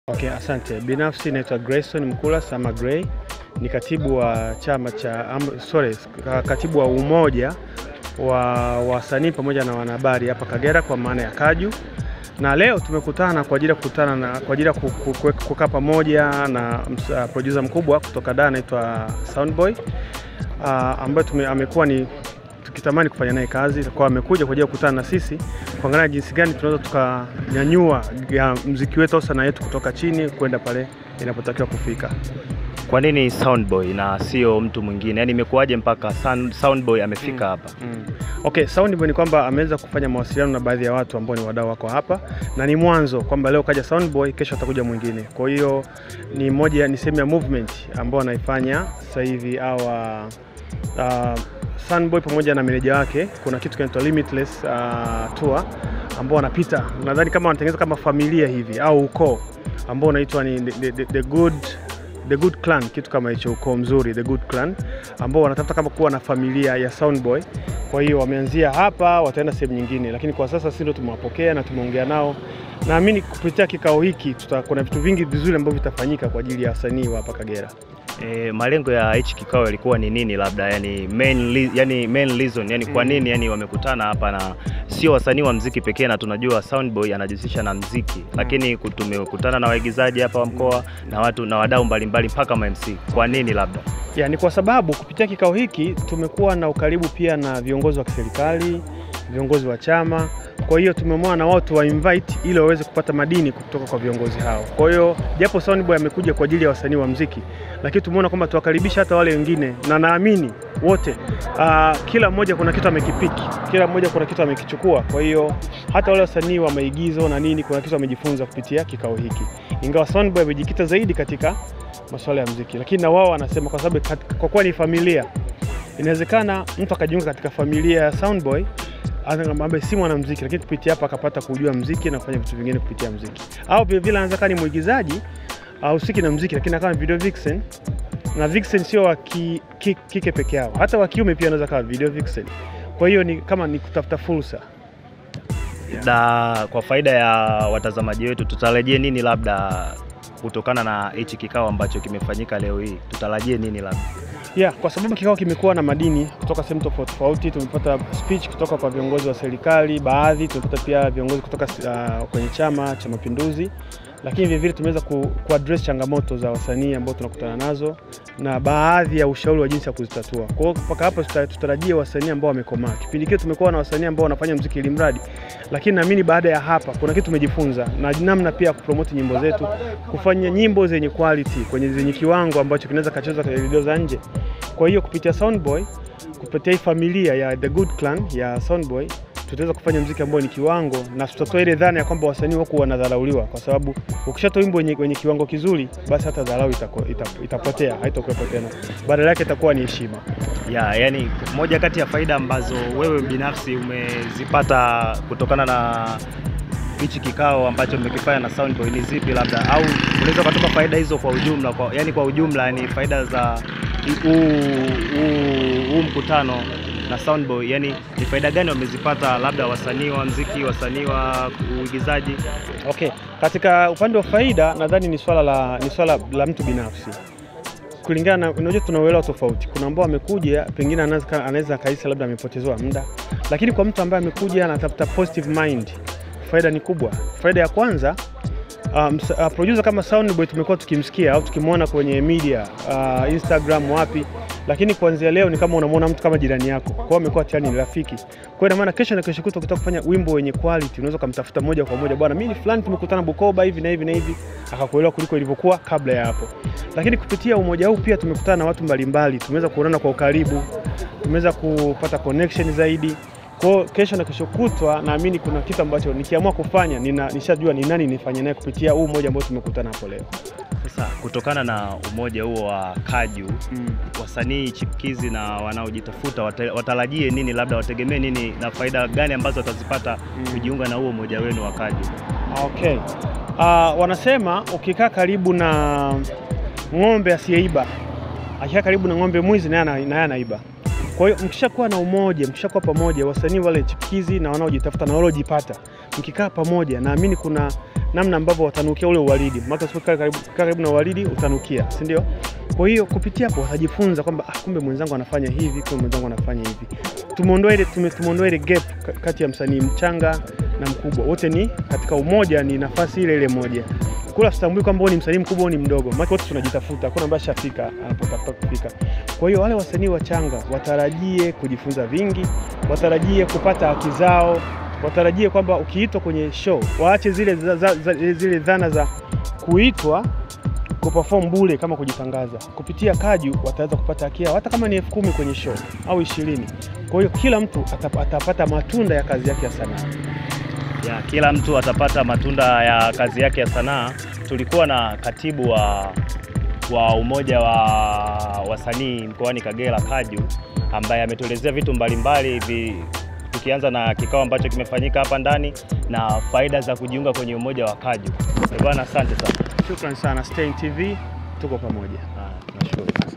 Okay, asante. Binafsi naitwa Grayson Mkula Sama Gray. Ni katibu wa chama cha katibu wa umoja wa wasanii pamoja na wanahabari hapa Kagera kwa maana ya Kaju. Na leo tumekutana kwa ajili ya kukaa pamoja na producer mkubwa kutoka Dar anaitwa Soundboy, ambaye amekuwa ni tukitamani kufanya naye kazi. Kwa amekuja kwa ajili ya kukutana na sisi kuangalia jinsi gani tunaweza tukanyanyua muziki wetu au sanaa yetu kutoka chini kwenda pale inapotakiwa kufika. Kwa nini Soundboy na sio mtu mwingine? Yaani imekuwaje mpaka Soundboy amefika hapa? Okay, Soundboy ni kwamba ameweza kufanya mawasiliano na baadhi ya watu ambao ni wadau wako hapa, na ni mwanzo kwamba leo kaja Soundboy, kesho atakuja mwingine. Kwa hiyo ni sehemu ya movement ambao anaifanya sasa hivi Soundboy pamoja na meneja wake. Kuna kitu kinaitwa Limitless Tour ambao wanapita, nadhani kama wanatengeneza kama familia hivi au ukoo ambao unaitwa ni The Good Clan, kitu kama hicho, ukoo mzuri, The Good Clan, ambao wanatafuta kama kuwa na familia ya Soundboy. Kwa hiyo wameanzia hapa, wataenda sehemu nyingine, lakini kwa sasa sisi ndio tumewapokea na tumeongea nao. Naamini kupitia kikao hiki kuna vitu vingi vizuri ambavyo vitafanyika kwa ajili ya wasanii wa hapa Kagera. Malengo ya hichi kikao yalikuwa ni nini labda, yani main reason, yani kwa nini yani wamekutana hapa? Na sio wasanii wa muziki pekee, na tunajua Soundboy anajihusisha na muziki, lakini tumekutana na waigizaji hapa wa mkoa na watu na wadau mbalimbali mpaka MC. Kwa nini labda? Ni kwa sababu kupitia kikao hiki tumekuwa na ukaribu pia na viongozi wa kiserikali, viongozi wa chama. Kwa hiyo tumemwona na watu wa invite ili waweze kupata madini kutoka kwa viongozi hao. Kwa hiyo japo Soundboy amekuja kwa ajili ya wasanii wa muziki, lakini tumeona kwamba tuwakaribisha hata wale wengine, na naamini wote kila mmoja kuna kitu amekipiki, kila mmoja kuna kitu amekichukua. Kwa hiyo hata wale wasanii wa maigizo na nini kuna kitu wamejifunza kupitia kikao hiki. Ingawa Soundboy amejikita zaidi katika masuala ya muziki, lakini na wao wanasema kwa sababu kwa kuwa ni familia, inawezekana mtu akajiunga katika familia ya Soundboy ambaye si mwanamuziki, lakini kupitia hapa akapata kujua muziki na kufanya vitu vingine kupitia muziki. Au vile vile anaweza kuwa ni mwigizaji au usiki na muziki, lakini akawa video vixen. Na vixen sio wa kike peke yao, hata wa kiume pia anaweza kuwa video vixen. Kwa hiyo ni kama ni kutafuta fursa. Na kwa faida ya watazamaji wetu, tutarajie nini labda kutokana na hichi kikao ambacho kimefanyika leo hii? Tutarajie nini labda? Kwa sababu kikao kimekuwa na madini kutoka sehemu tofauti tofauti. Tumepata speech kutoka kwa viongozi wa serikali, baadhi tumepata pia viongozi kutoka kwenye Chama cha Mapinduzi, lakini vile vile tumeweza kuaddress changamoto za wasanii ambao tunakutana nazo na baadhi ya ushauri wa jinsi ya kuzitatua. Kwa hiyo mpaka hapo tutarajie wasanii ambao wamekomaa. Kipindi kile tumekuwa na wasanii ambao wanafanya muziki ili mradi, lakini naamini baada ya hapa kuna kitu tumejifunza na namna pia kupromote nyimbo zetu, kufanya nyimbo zenye quality, zenye kiwango ambacho kinaweza kachezwa kwenye video za nje. Kwa hiyo kupitia Soundboy, kupitia familia ya The Good Clan ya Soundboy, tutaweza kufanya muziki ambao ni kiwango, na tutatoa ile dhana ya kwamba wasanii wako wanadharauliwa, kwa sababu ukishatoa wimbo wenye kiwango kizuri, basi hata dharau itapotea, haitakuwepo tena. Badala yake itakuwa ni heshima. Yani moja kati ya faida ambazo wewe binafsi umezipata kutokana na hichi kikao ambacho mmekifanya na Soundboy ni zipi labda, au unaweza kutoka faida hizo kwa ujumla, kwa ujumla ni faida za huu mkutano na Soundboy, yani ni faida gani wamezipata labda wasanii wa muziki, wasanii wa uigizaji? Okay, katika upande wa faida nadhani ni swala la mtu binafsi. Kulingana na unajua tunauelewa tofauti. Kuna ambao amekuja pengine anaweza kaisa labda amepotezwa muda, lakini kwa mtu ambaye amekuja anatafuta positive mind, faida ni kubwa. Faida ya kwanza, producer kama Soundboy tumekuwa tukimsikia au tukimwona kwenye media, Instagram wapi, lakini kuanzia leo ni kama unamwona mtu kama jirani yako. Kwa hiyo amekuwa tayari ni rafiki. Kwa hiyo maana kesho na kesho kutwa ukitaka kufanya wimbo wenye quality, unaweza kumtafuta moja kwa moja, bwana mimi fulani tumekutana Bukoba hivi na hivi na hivi, akakuelewa kuliko ilivyokuwa kabla ya hapo. Lakini kupitia umoja huu pia tumekutana na watu mbalimbali, tumeweza kuonana kwa ukaribu, tumeweza kupata connection zaidi. Kwa kesho na kesho kutwa naamini kuna kitu ambacho nikiamua kufanya nishajua ni nani nifanye naye kupitia huu umoja ambao tumekutana hapo leo. Sasa kutokana na umoja huo wa Kaju, wasanii chipukizi na wanaojitafuta watarajie nini labda, wategemee nini na faida gani ambazo watazipata kujiunga na huo umoja wenu wa Kaju? Okay. Wanasema ukikaa karibu na ng'ombe asiyeiba, akikaa karibu na ng'ombe mwizi naye anaiba. Kwa hiyo mkishakuwa na umoja, mkishakuwa pamoja, wasanii wale chipukizi na wanaojitafuta na wanaojipata, mkikaa pamoja, naamini kuna namna ambavyo watanukia ule uwaridi. Maana usipokaa karibu na uwaridi utanukia, si ndio? Kwa hiyo kupitia hapo watajifunza kwamba kumbe mwenzangu anafanya hivi, kumbe mwenzangu anafanya hivi. Tumeondoa ile gap kati ya msanii mchanga na mkubwa. Wote ni katika umoja, ni nafasi ile ile moja. Kula sitambui kwamba ni msanii mkubwa au ni mdogo. Maana wote tunajitafuta. Hakuna ambaye ashafika anapotafuta kufika. Kwa hiyo wale wasanii wachanga watarajie kujifunza vingi, watarajie kupata haki zao, watarajie kwamba ukiitwa kwenye show waache zile dhana za kuitwa kuperform bure kama kujitangaza. Kupitia Kaju wataweza kupata haki yao hata kama ni 10,000 kwenye show au 20. Kwa hiyo kila mtu atapata matunda ya kazi yake ya sanaa. Ya, kila mtu atapata matunda ya kazi yake ya sanaa. Tulikuwa na katibu wa umoja wa wasanii mkoani Kagera, Kaju, ambaye ametuelezea vitu mbalimbali hivi, tukianza na kikao ambacho kimefanyika hapa ndani na faida za kujiunga kwenye umoja wa Kaju. Bwana, asante sana. Shukrani sana. Stein TV tuko pamoja. Nashukuru.